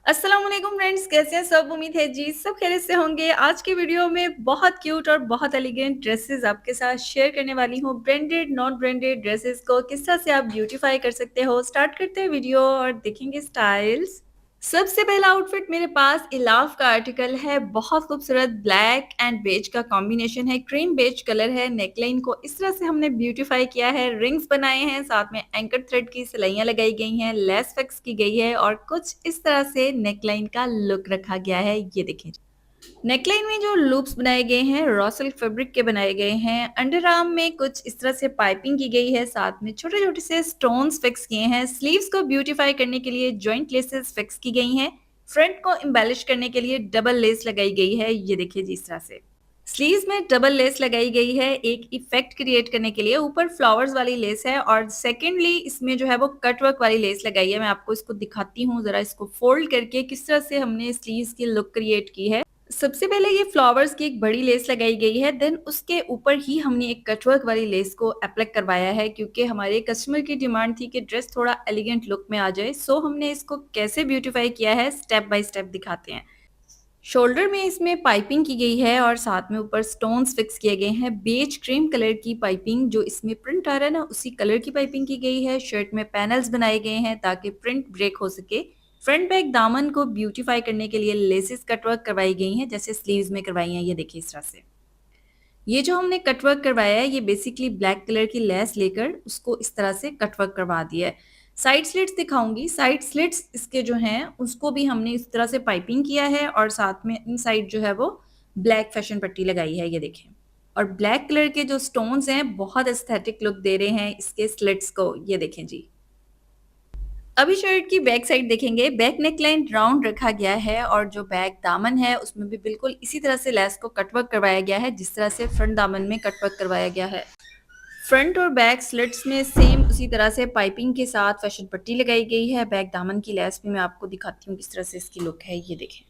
अस्सलाम वालेकुम फ्रेंड्स, कैसे हैं सब? उम्मीद है जी सब खैरियत से होंगे। आज की वीडियो में बहुत क्यूट और बहुत एलिगेंट ड्रेसेस आपके साथ शेयर करने वाली हूँ। ब्रांडेड नॉन ब्रांडेड ड्रेसेस को किस तरह से आप ब्यूटीफाई कर सकते हो। स्टार्ट करते हैं वीडियो और देखेंगे स्टाइल्स। सबसे पहला आउटफिट मेरे पास इलाफ का आर्टिकल है। बहुत खूबसूरत ब्लैक एंड बेज का कॉम्बिनेशन है। क्रीम बेज कलर है। नेकलाइन को इस तरह से हमने ब्यूटीफाई किया है। रिंग्स बनाए हैं, साथ में एंकर थ्रेड की सिलाइयां लगाई गई हैं, लेस फिक्स की गई है और कुछ इस तरह से नेकलाइन का लुक रखा गया है। ये देखिए, नेकलाइन में जो लूप्स बनाए गए हैं रॉ सिल्क फैब्रिक के बनाए गए हैं। अंडर आर्म में कुछ इस तरह से पाइपिंग की गई है, साथ में छोटे छोटे से स्टोन्स फिक्स किए हैं। स्लीव्स को ब्यूटीफाई करने के लिए जॉइंट लेसेस फिक्स की गई हैं। फ्रंट को एम्बेलिश करने के लिए डबल लेस लगाई गई है। ये देखिए जी, इस तरह से स्लीव्स में डबल लेस लगाई गई है एक इफेक्ट क्रिएट करने के लिए। ऊपर फ्लावर्स वाली लेस है और सेकेंडली इसमें जो है वो कट वर्क वाली लेस लगाई है। मैं आपको इसको दिखाती हूँ जरा, इसको फोल्ड करके किस तरह से हमने स्लीव्स की लुक क्रिएट की है। सबसे पहले ये फ्लावर्स की एक बड़ी लेस लगाई गई है, देन उसके ऊपर ही हमने एक कटवर्क वाली लेस को अप्लाई करवाया है, क्योंकि हमारे कस्टमर की डिमांड थी कि ड्रेस थोड़ा एलिगेंट लुक में आ जाए। सो हमने इसको कैसे ब्यूटीफाई किया है स्टेप बाय स्टेप दिखाते हैं। शोल्डर में इसमें पाइपिंग की गई है और साथ में ऊपर स्टोन्स फिक्स किए गए हैं। बेज क्रीम कलर की पाइपिंग, जो इसमें प्रिंट आ रहा है ना, उसी कलर की पाइपिंग की गई है। शर्ट में पैनल्स बनाए गए हैं ताकि प्रिंट ब्रेक हो सके। फ्रंट बैक दामन को ब्यूटीफाई करने के लिए लेसेस कटवर्क करवाई गई हैं, जैसे स्लीव्स में करवाई हैं। ये देखिए इस तरह से ये जो हमने कटवर्क करवाया है, ये बेसिकली ब्लैक कलर की लेस लेकर उसको इस तरह से कटवर्क करवा दिया है। साइड स्लिट्स दिखाऊंगी। साइड स्लिट्स इसके जो हैं उसको भी हमने इस तरह से पाइपिंग किया है और साथ में इन साइड जो है वो ब्लैक फैशन पट्टी लगाई है। ये देखें, और ब्लैक कलर के जो स्टोन्स हैं बहुत एस्थेटिक लुक दे रहे हैं इसके स्लिट्स को। ये देखें जी। अभी शर्ट की बैक साइड देखेंगे। बैक नेकलाइन राउंड रखा गया है और जो बैक दामन है उसमें भी बिल्कुल इसी तरह से लेस को कटवर्क करवाया गया है जिस तरह से फ्रंट दामन में कटवर्क करवाया गया है। फ्रंट और बैक स्लिट्स में सेम उसी तरह से पाइपिंग के साथ फैशन पट्टी लगाई गई है। बैक दामन की लेस भी मैं आपको दिखाती हूँ किस तरह से इसकी लुक है। ये देखें,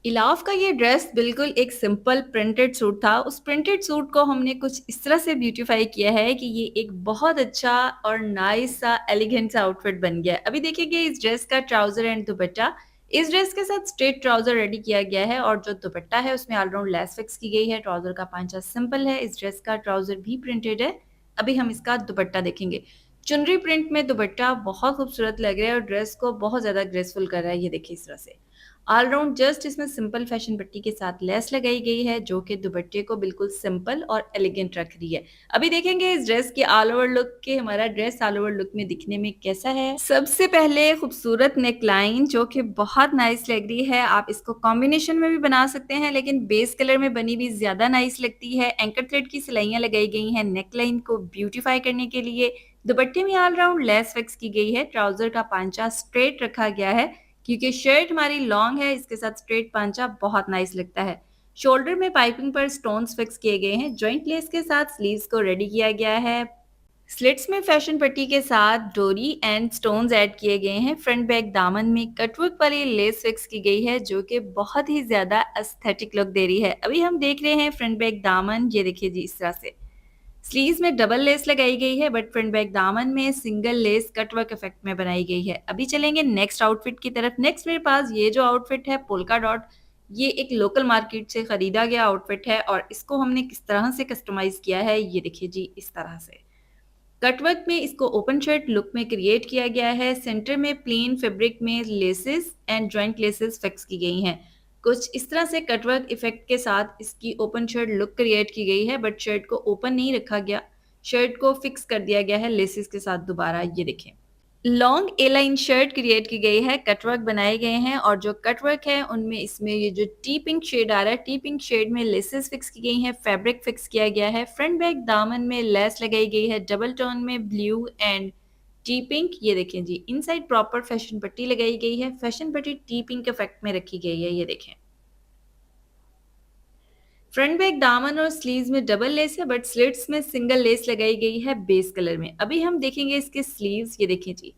इलाफ का ये ड्रेस बिल्कुल एक सिंपल प्रिंटेड सूट था। उस प्रिंटेड सूट को हमने कुछ इस तरह से ब्यूटीफाई किया है कि ये एक बहुत अच्छा और नाइस सा एलिगेंट सा आउटफिट बन गया है। अभी देखिए इस ड्रेस का ट्राउजर एंड दुपट्टा। इस ड्रेस के साथ स्ट्रेट ट्राउजर रेडी किया गया है और जो दुपट्टा है उसमें ऑलराउंड लेस फिक्स की गई है। ट्राउजर का पांचा सिंपल है। इस ड्रेस का ट्राउजर भी प्रिंटेड है। अभी हम इसका दुपट्टा देखेंगे। चुनरी प्रिंट में दुपट्टा बहुत खूबसूरत लग रहा है और ड्रेस को बहुत ज्यादा ग्रेसफुल कर रहा है। ये देखिए इस तरह से ऑलराउंड जस्ट इसमें सिंपल फैशन पट्टी के साथ लेस लगाई गई है जो कि दुपट्टे को बिल्कुल सिंपल और एलिगेंट रख रही है। अभी देखेंगे इस ड्रेस के ऑल ओवर लुक के हमारा ड्रेस ऑल ओवर लुक में दिखने में कैसा है। सबसे पहले खूबसूरत नेकलाइन जो कि बहुत नाइस लग रही है। आप इसको कॉम्बिनेशन में भी बना सकते हैं, लेकिन बेस कलर में बनी हुई ज्यादा नाइस लगती है। एंकर थ्रेड की सिलाइयां लगाई गई हैं नेकलाइन को ब्यूटीफाई करने के लिए। दुपट्टे में ऑलराउंड लेस फिक्स की गई है। ट्राउजर का पांचा स्ट्रेट रखा गया है क्योंकि शर्ट हमारी लॉन्ग है, इसके साथ स्ट्रेट पांचा बहुत नाइस लगता है। शोल्डर में पाइपिंग पर स्टोन्स फिक्स किए गए हैं। जॉइंट लेस के साथ स्लीव्स को रेडी किया गया है। स्लिट्स में फैशन पट्टी के साथ डोरी एंड स्टोन्स ऐड किए गए हैं। फ्रंट बैक दामन में कटवर्क वाली लेस फिक्स की गई है जो कि बहुत ही ज्यादा एस्थेटिक लुक दे रही है। अभी हम देख रहे हैं फ्रंट बैक दामन। ये देखिए जी, इस तरह से स्लीव्स में डबल लेस लगाई गई है, बट फ्रंट बैक दामन में सिंगल लेस कटवर्क इफेक्ट में बनाई गई है। अभी चलेंगे नेक्स्ट आउटफिट की तरफ। नेक्स्ट मेरे पास ये जो आउटफिट है पोल्का डॉट, ये एक लोकल मार्केट से खरीदा गया आउटफिट है और इसको हमने किस तरह से कस्टमाइज किया है ये देखिए जी, इस तरह से कटवर्क में इसको ओपन शर्ट लुक में क्रिएट किया गया है। सेंटर में प्लेन फैब्रिक में laces and joint laces fix की गई हैं। कुछ इस तरह से कटवर्क इफेक्ट के साथ इसकी ओपन शर्ट लुक क्रिएट की गई है, बट शर्ट को ओपन नहीं रखा गया, शर्ट को फिक्स कर दिया गया है लेसेस के साथ दोबारा। ये देखें, लॉन्ग ए लाइन शर्ट क्रिएट की गई है। कटवर्क बनाए गए हैं और जो कटवर्क है उनमें इसमें ये जो टी पिंक शेड आ रहा है, टी पिंक शेड में लेसेस फिक्स की गई हैं, फैब्रिक फिक्स किया गया है। फ्रंट बैक दामन में लेस लगाई गई है डबल टोन में ब्लू एंड टी पिंक। ये देखें जी, इनसाइड प्रॉपर फैशन पट्टी लगाई गई है। फैशन पट्टी टी पिंक इफेक्ट में रखी गई है। ये देखें, फ्रंट बैक दामन और स्लीव्स में डबल लेस है, बट स्लिट्स में सिंगल लेस लगाई गई है बेस कलर में। अभी हम देखेंगे इसके स्लीव्स। ये देखें जी,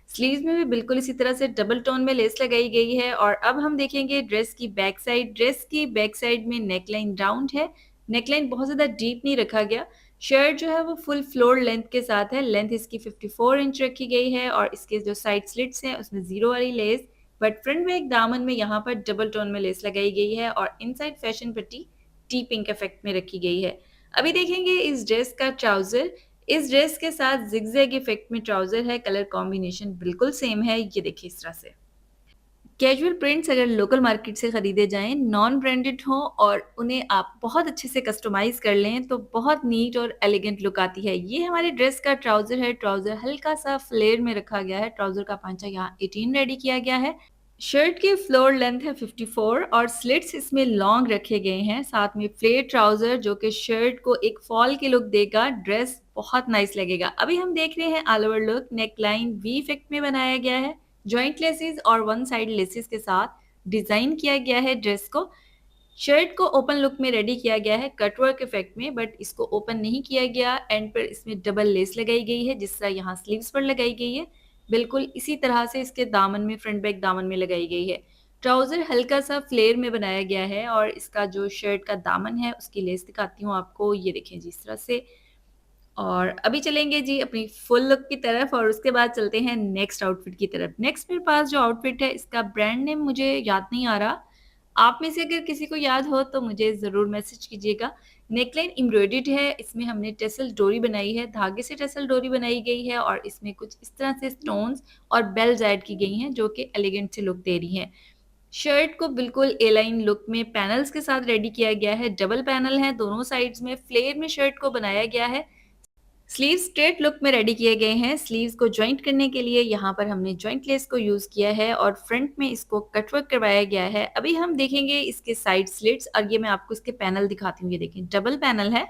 स्लीव्स में भी बिल्कुल इसी तरह से डबल टोन में लेस लगाई गई है। और अब हम देखेंगे ड्रेस की बैक साइड। ड्रेस की बैक साइड में नेकलाइन राउंड है। नेकलाइन बहुत ज्यादा डीप नहीं रखा गया। शर्ट जो है वो फुल फ्लोर लेंथ के साथ है। लेंथ इसकी 54 इंच रखी गई है और इसके जो साइड स्लिट्स हैं उसमें जीरो वाली लेस बट फ्रंट बैक दामन में यहाँ पर डबल टोन में लेस लगाई गई है और इनसाइड फैशन पट्टी टी पिंक इफेक्ट में रखी गई है। अभी देखेंगे इस ड्रेस का ट्राउजर। इस ड्रेस के साथ जिगजैग इफेक्ट में ट्राउजर है, कलर कॉम्बिनेशन बिल्कुल सेम है, ये देखिए इस तरह से। कैजुअल प्रिंट्स अगर लोकल मार्केट से खरीदे जाएं, नॉन ब्रांडेड हों और उन्हें आप बहुत अच्छे से कस्टमाइज कर लें तो बहुत नीट और एलिगेंट लुक आती है। ये हमारे ड्रेस का ट्राउजर है। ट्राउजर हल्का सा फ्लेयर में रखा गया है। ट्राउजर का पांचा यहाँ 18 रेडी किया गया है। शर्ट की फ्लोर लेंथ है 54 और स्लिट्स इसमें लॉन्ग रखे गए हैं। साथ में फ्लेयर ट्राउजर जो कि शर्ट को एक फॉल की लुक देगा। ड्रेस बहुत नाइस लगेगा। अभी हम देख रहे हैं all over look. Neck line V effect में बनाया गया है। जॉइंट लेसेस और वन साइड लेसेस के साथ डिजाइन किया गया है ड्रेस को। शर्ट को ओपन लुक में रेडी किया गया है कटवर्क इफेक्ट में, बट इसको ओपन नहीं किया गया। एंड पर इसमें डबल लेस लगाई गई है जिस तरह यहाँ स्लीव्स पर लगाई गई है। बिल्कुल इसी तरह से इसके दामन में, फ्रंट बैक दामन में लगाई गई है। ट्राउजर हल्का सा फ्लेयर में बनाया गया है और इसका जो शर्ट का दामन है उसकी लेस दिखाती हूँ आपको। ये देखें जी इस तरह से। और अभी चलेंगे जी अपनी फुल लुक की तरफ और उसके बाद चलते हैं नेक्स्ट आउटफिट की तरफ। नेक्स्ट मेरे पास जो आउटफिट है इसका ब्रांड नेम मुझे याद नहीं आ रहा। आप में से अगर किसी को याद हो तो मुझे ज़रूर मैसेज कीजिएगा। नेकलाइन एम्ब्रॉयडर्ड है। इसमें हमने टेसल डोरी बनाई है, धागे से टेसल डोरी बनाई गई है और इसमें कुछ इस तरह से स्टोन्स और बेल्स ऐड की गई हैं जो कि एलिगेंट से लुक दे रही हैं। शर्ट को बिल्कुल ए लाइन लुक में पैनल्स के साथ रेडी किया गया है। डबल पैनल है दोनों साइड्स में। फ्लेयर में शर्ट को बनाया गया है। स्लीव्स स्ट्रेट लुक में रेडी किए गए हैं। स्लीव्स को जॉइंट करने के लिए यहाँ पर हमने जॉइंट लेस को यूज किया है और फ्रंट में इसको कटवर्क करवाया गया है। अभी हम देखेंगे इसके साइड स्लिट्स और ये मैं आपको इसके पैनल दिखाती हूँ। ये देखें डबल पैनल है,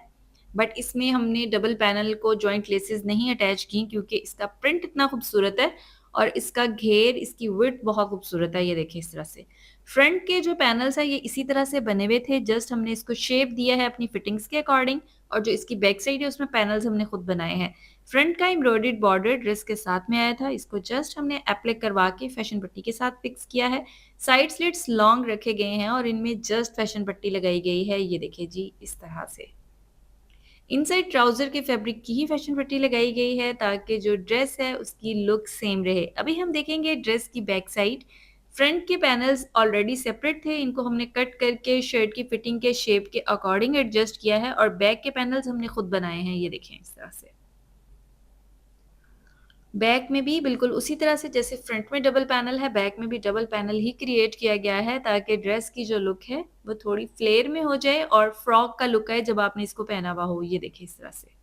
बट इसमें हमने डबल पैनल को जॉइंट लेसेस नहीं अटैच की क्योंकि इसका प्रिंट इतना खूबसूरत है और इसका घेर, इसकी विड्थ बहुत खूबसूरत है। ये देखें इस तरह से। फ्रंट के जो पैनल्स है ये इसी तरह से बने हुए थे, जस्ट हमने इसको शेप दिया है अपनी फिटिंग्स के अकॉर्डिंग। और जो इसकी बैक साइड है उसमें पैनल्स हमने खुद बनाए हैं। फ्रंट का एम्ब्रॉयडर्ड बॉर्डर ड्रेस के साथ में आया था। इसको जस्ट हमने एप्लिक करवा के फैशन पट्टी के साथ फिक्स किया है। साइड स्लिट्स लॉन्ग रखे गए हैं और इनमें जस्ट फैशन पट्टी लगाई गई है। ये देखिए जी इस तरह से। इनसाइड ट्राउजर के फैब्रिक की ही फैशन पट्टी लगाई गई है ताकि जो ड्रेस है उसकी लुक सेम रहे। अभी हम देखेंगे ड्रेस की बैक साइड। फ्रंट के पैनल्स ऑलरेडी सेपरेट थे, इनको हमने कट करके शर्ट की फिटिंग के शेप के अकॉर्डिंग एडजस्ट किया है और बैक के पैनल्स हमने खुद बनाए हैं। ये देखें इस तरह से। बैक में भी बिल्कुल उसी तरह से जैसे फ्रंट में डबल पैनल है, बैक में भी डबल पैनल ही क्रिएट किया गया है ताकि ड्रेस की जो लुक है वो थोड़ी फ्लेयर में हो जाए और फ्रॉक का लुक है जब आपने इसको पहना हुआ हो। ये देखिए इस तरह से।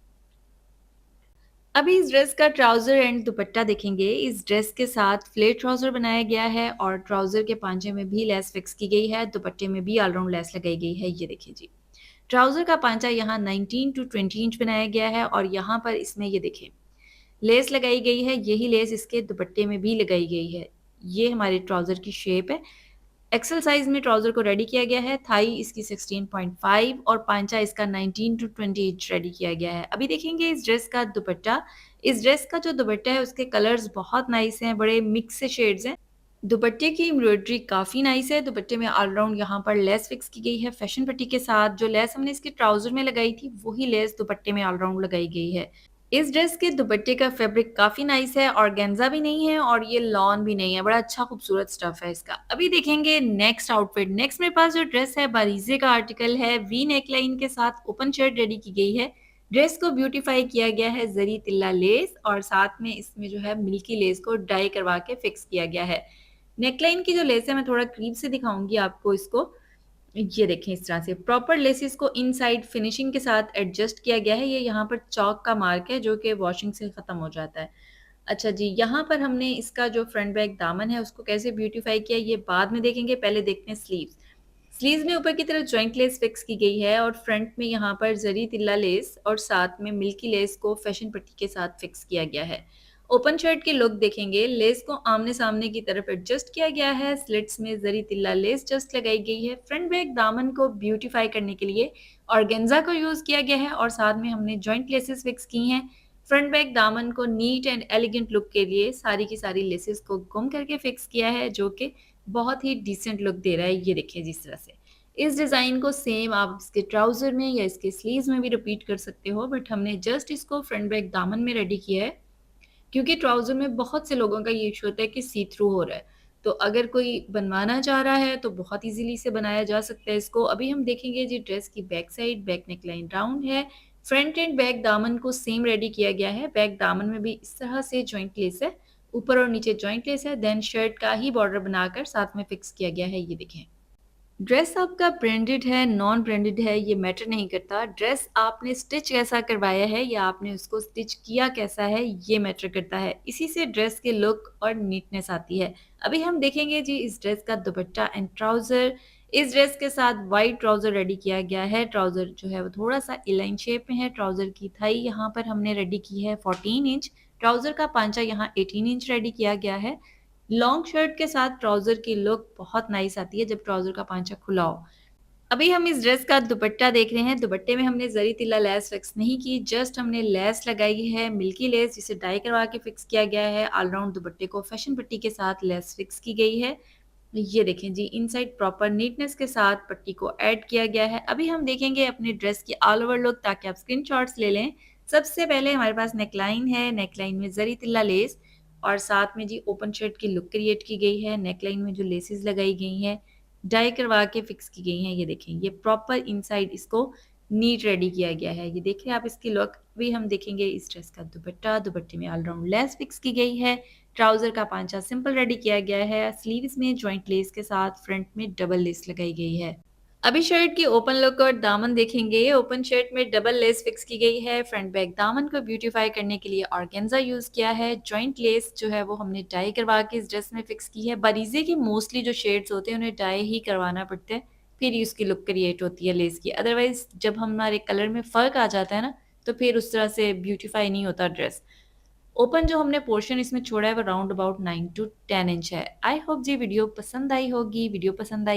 अभी इस ड्रेस का ट्राउजर एंड दुपट्टा देखेंगे। इस ड्रेस के साथ फ्लेयर ट्राउजर बनाया गया है और ट्राउजर के पांचे में भी लेस फिक्स की गई है। दुपट्टे में भी ऑलराउंड लेस लगाई गई है। ये देखिए जी। ट्राउजर का पांचा यहाँ 19 टू 20 इंच बनाया गया है और यहाँ पर इसमें ये देखें लेस लगाई गई है। यही लेस इसके दुपट्टे में भी लगाई गई है। ये हमारे ट्राउजर की शेप है। एक्सेल साइज में ट्राउजर को रेडी किया गया है। थाई इसकी 16.5 और पांचा इसका 19 टू 20 इंच रेडी किया गया है। अभी देखेंगे इस ड्रेस का दुपट्टा। इस ड्रेस का जो दुपट्टा है उसके कलर्स बहुत नाइस हैं, बड़े मिक्स से शेड्स हैं। दुपट्टे की एम्ब्रॉयडरी काफ़ी नाइस है। दुपट्टे में ऑलराउंड यहाँ पर लेस फिक्स की गई है फैशन पट्टी के साथ। जो लेस हमने इसके ट्राउजर में लगाई थी वही लेस दुपट्टे में ऑलराउंड लगाई गई है। इस ड्रेस के दुपट्टे का फैब्रिक काफ़ी नाइस है, ऑर्गेन्जा भी नहीं है और ये लॉन भी नहीं है। बड़ा अच्छा खूबसूरत स्टफ है इसका। अभी देखेंगे नेक्स्ट आउटफिट। नेक्स्ट मेरे पास जो ड्रेस है बारीजे का आर्टिकल है। वी नेकलाइन के साथ ओपन शर्ट रेडी की गई है। ड्रेस को ब्यूटीफाई किया गया है जरी तिल्ला लेस और साथ में इसमें जो है मिल्की लेस को डाई करवा के फिक्स किया गया है। नेकलाइन की जो लेस है मैं थोड़ा करीब से दिखाऊंगी आपको इसको। ये देखें इस तरह से प्रॉपर लेसिस को इनसाइड फिनिशिंग के साथ एडजस्ट किया गया है। ये यहाँ पर चौक का मार्क है जो कि वॉशिंग से ख़त्म हो जाता है। अच्छा जी, यहाँ पर हमने इसका जो फ्रंट बैक दामन है उसको कैसे ब्यूटीफाई किया ये बाद में देखेंगे। पहले देखते हैं स्लीव्स। स्लीव्स में ऊपर की तरफ जॉइंट लेस फिक्स की गई है और फ्रंट में यहाँ पर जरी तिल्ला लेस और साथ में मिल्की लेस को फैशन पट्टी के साथ फिक्स किया गया है। ओपन शर्ट की लुक देखेंगे। लेस को आमने सामने की तरफ एडजस्ट किया गया है। स्लिट्स में जरी तिल्ला लेस जस्ट लगाई गई है। फ्रंट बैक दामन को ब्यूटीफाई करने के लिए ऑर्गेन्जा को यूज किया गया है और साथ में हमने जॉइंट लेसेस फिक्स की हैं। फ्रंट बैक दामन को नीट एंड एलिगेंट लुक के लिए सारी की सारी लेसेस को गुम करके फिक्स किया है जो कि बहुत ही डिसेंट लुक दे रहा है। ये देखिए जिस तरह से। इस डिज़ाइन को सेम आप इसके ट्राउजर में या इसके स्लीव्स में भी रिपीट कर सकते हो, बट हमने जस्ट इसको फ्रंट बैक दामन में रेडी किया है क्योंकि ट्राउजर में बहुत से लोगों का ये इशू होता है कि सी थ्रू हो रहा है। तो अगर कोई बनवाना चाह रहा है तो बहुत ईज़िली से बनाया जा सकता है इसको। अभी हम देखेंगे जी ड्रेस की back side, back neckline round है, फ्रंट एंड बैक दामन को सेम रेडी किया गया है। बैक दामन में भी इस तरह से जॉइंट लेस है, ऊपर और नीचे जॉइंट लेस है, देन शर्ट का ही बॉर्डर बनाकर साथ में फिक्स किया गया है, ये देखें। ड्रेस आपका ब्रांडेड है, नॉन ब्रांडेड है, ये मैटर नहीं करता। ड्रेस आपने स्टिच कैसा करवाया है या आपने उसको स्टिच किया कैसा है, ये मैटर करता है। इसी से ड्रेस के लुक और नीटनेस आती है। अभी हम देखेंगे जी इस ड्रेस का दुपट्टा एंड ट्राउज़र। इस ड्रेस के साथ वाइट ट्राउज़र रेडी किया गया है। ट्राउज़र जो है वो थोड़ा-सा इलाइन शेप में है। ट्राउज़र की थाई यहाँ पर हमने रेडी की है 14 इंच। ट्राउज़र का पांचा यहाँ 18 इंच रेडी किया गया है। लॉन्ग शर्ट के साथ ट्राउज़र की लुक बहुत नाइस आती है जब ट्राउज़र का पांचा खुला हो। अभी हम इस ड्रेस का दुपट्टा देख रहे हैं। दुपट्टे में हमने ज़री तिल्ला लेस फिक्स नहीं की, जस्ट हमने लेस लगाई है मिल्की लेस जिसे डाई करवा के फिक्स किया गया है। ऑल राउंड दुपट्टे को फैशन पट्टी के साथ लेस फिक्स की गई है। ये देखें जी इनसाइड प्रॉपर नीटनेस के साथ पट्टी को ऐड किया गया है। अभी हम देखेंगे अपनी ड्रेस की ऑल ओवर लुक ताकि आप स्क्रीनशॉट्स ले लें। सबसे पहले हमारे पास नेकलाइन है, नेकलाइन में ज़री तिल्ला लेस और साथ में जी ओपन शर्ट की लुक क्रिएट की गई है। नेकलाइन में जो लेसेस लगाई गई हैं डाई करवा के फिक्स की गई हैं, ये देखें। ये प्रॉपर इनसाइड इसको नीट रेडी किया गया है। ये देखिए आप इसकी लुक। अभी हम देखेंगे इस ड्रेस का दुपट्टा। दुपट्टे में ऑल राउंड लेस फिक्स की गई है। ट्राउज़र का पांचा सिंपल रेडी किया गया है। स्लीव्स में जॉइंट लेस के साथ फ्रंट में डबल लेस लगाई गई है। अभी शर्ट की ओपन लुक और दामन देखेंगे। ओपन शर्ट में डबल लेस फिक्स की गई है। फ्रंट बैक दामन को ब्यूटीफाई करने के लिए ऑर्गेन्जा यूज़ किया है। जॉइंट लेस जो है वो हमने डाई करवा के इस ड्रेस में फिक्स की है। बारीज़े के मोस्टली जो शेड्स होते हैं उन्हें डाई ही करवाना पड़ता है, फिर ही उसकी लुक क्रिएट होती है लेस की। अदरवाइज़ जब हमारे कलर में फ़र्क आ जाता है ना, तो फिर उस तरह से ब्यूटीफाई नहीं होता ड्रेस। ओपन जो हमने पोर्शन इसमें छोड़ा है वो राउंड अबाउट 9 टू 10 इंच है। आई होप जी वीडियो पसंद आई होगी। वीडियो पसंद आई